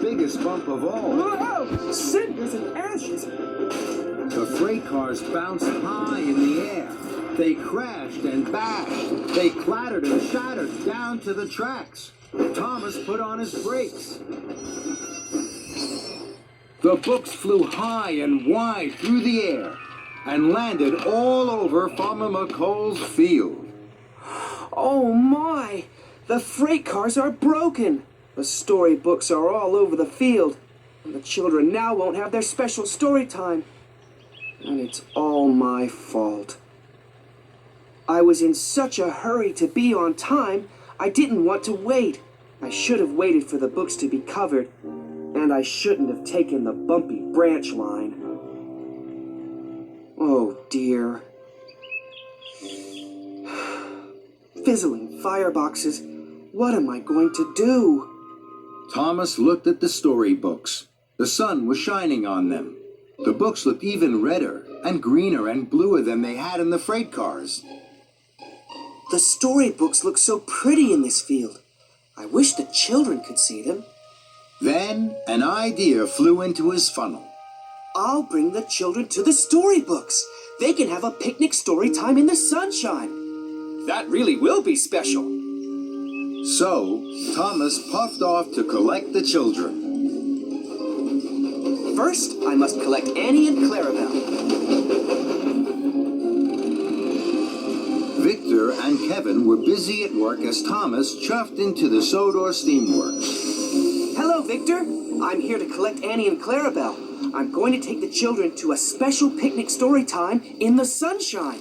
biggest bump of all. Whoa! Cinders and ashes! The freight cars bounced high in the air. They crashed and bashed. They clattered and shattered down to the tracks. Thomas put on his brakes. The books flew high and wide through the air and landed all over Farmer McColl's field. Oh my! The freight cars are broken! The storybooks are all over the field. And the children now won't have their special story time. And it's all my fault. I was in such a hurry to be on time, I didn't want to wait. I should have waited for the books to be covered. And I shouldn't have taken the bumpy branch line. Oh dear. Fizzling fireboxes. What am I going to do? Thomas looked at the storybooks. The sun was shining on them. The books looked even redder and greener and bluer than they had in the freight cars. The storybooks look so pretty in this field. I wish the children could see them. Then an idea flew into his funnel. I'll bring the children to the storybooks. They can have a picnic story time in the sunshine. That really will be special. So, Thomas puffed off to collect the children. First, I must collect Annie and Clarabelle. Victor and Kevin were busy at work as Thomas chuffed into the Sodor steamworks. Hello, Victor. I'm here to collect Annie and Clarabelle. I'm going to take the children to a special picnic story time in the sunshine.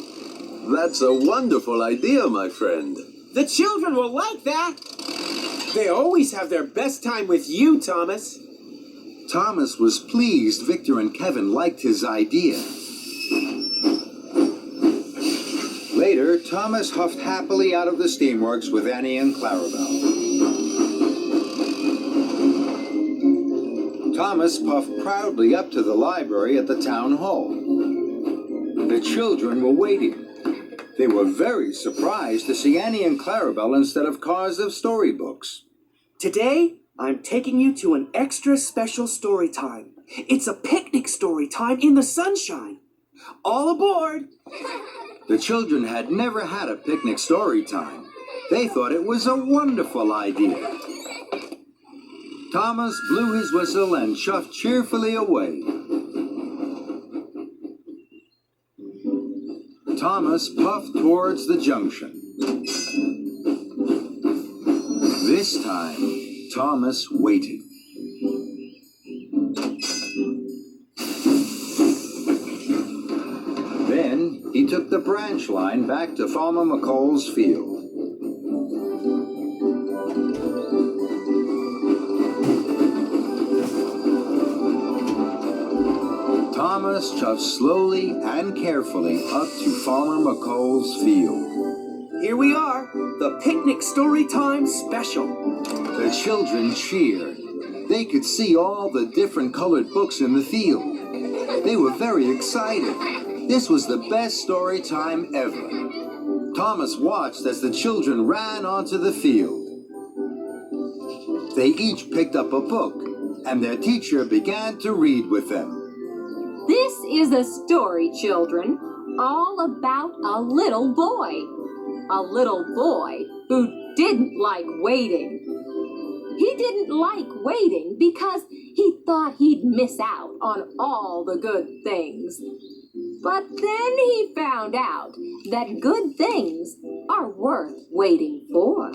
That's a wonderful idea, my friend. The children will like that. They always have their best time with you, Thomas. Thomas was pleased Victor and Kevin liked his idea. Later, Thomas huffed happily out of the steamworks with Annie and Clarabelle. Thomas puffed proudly up to the library at the town hall. The children were waiting. They were very surprised to see Annie and Clarabelle instead of cars of storybooks. Today, I'm taking you to an extra special story time. It's a picnic story time in the sunshine. All aboard! The children had never had a picnic story time. They thought it was a wonderful idea. Thomas blew his whistle and chuffed cheerfully away. Thomas puffed towards the junction. This time, Thomas waited. Then he took the branch line back to Farmer McColl's field. Thomas chuffed slowly and carefully up to Farmer McColl's field. Here we are, the picnic story time special. The children cheered. They could see all the different colored books in the field. They were very excited. This was the best story time ever. Thomas watched as the children ran onto the field. They each picked up a book, and their teacher began to read with them. This is a story, children, all about a little boy. A little boy who didn't like waiting. He didn't like waiting because he thought he'd miss out on all the good things. But then he found out that good things are worth waiting for.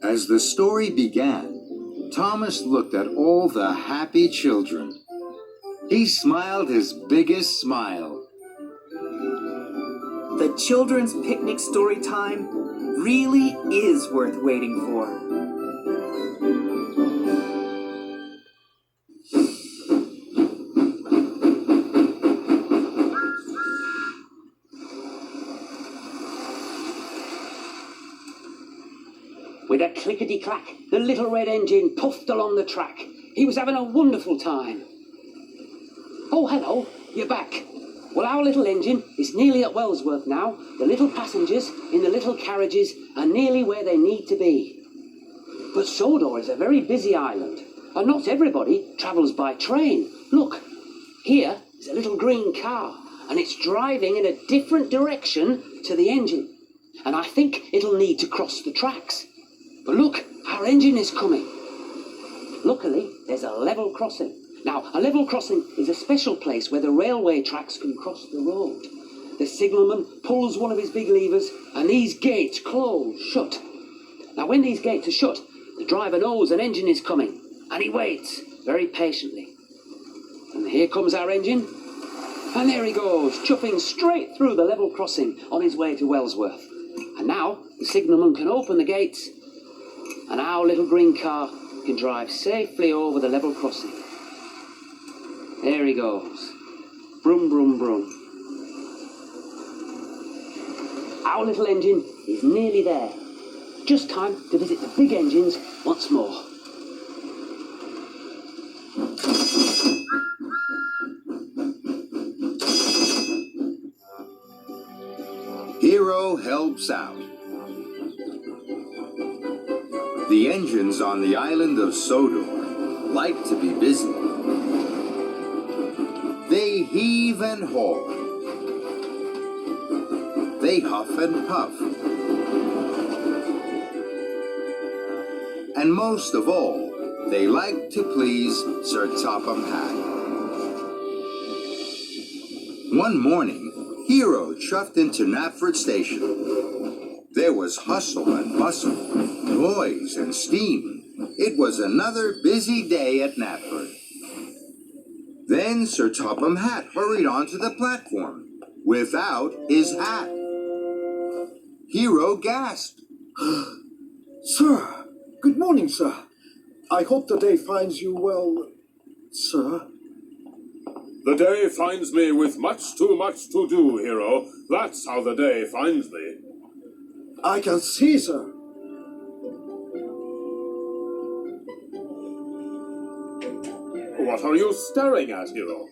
As the story began, Thomas looked at all the happy children. He smiled his biggest smile. The children's picnic story time really is worth waiting for. With a clickety-clack, the little red engine puffed along the track. He was having a wonderful time. Oh, hello, you're back. Well, our little engine is nearly at Wellsworth now. The little passengers in the little carriages are nearly where they need to be. But Sodor is a very busy island, and not everybody travels by train. Look, here is a little green car, and it's driving in a different direction to the engine. And I think it'll need to cross the tracks. But look, our engine is coming. Luckily, there's a level crossing. Now, a level crossing is a special place where the railway tracks can cross the road. The signalman pulls one of his big levers, and these gates close shut. Now, when these gates are shut, the driver knows an engine is coming, and he waits very patiently. And here comes our engine, and there he goes, chuffing straight through the level crossing on his way to Wellsworth. And now the signalman can open the gates, and our little green car can drive safely over the level crossing. There he goes. Brum, brum, brum. Our little engine is nearly there. Just time to visit the big engines once more. Hero helps out. The engines on the island of Sodor like to be busy. They heave and haul. They huff and puff. And most of all, they like to please Sir Topham Hatt. One morning, Hero chuffed into Knapford Station. There was hustle and bustle, noise and steam. It was another busy day at Knapford. Then Sir Topham Hatt hurried onto the platform without his hat. Hero gasped. Sir, good morning, sir. I hope the day finds you well, sir. The day finds me with much too much to do, Hero. That's how the day finds me. I can see, sir. What are you staring at, Hero?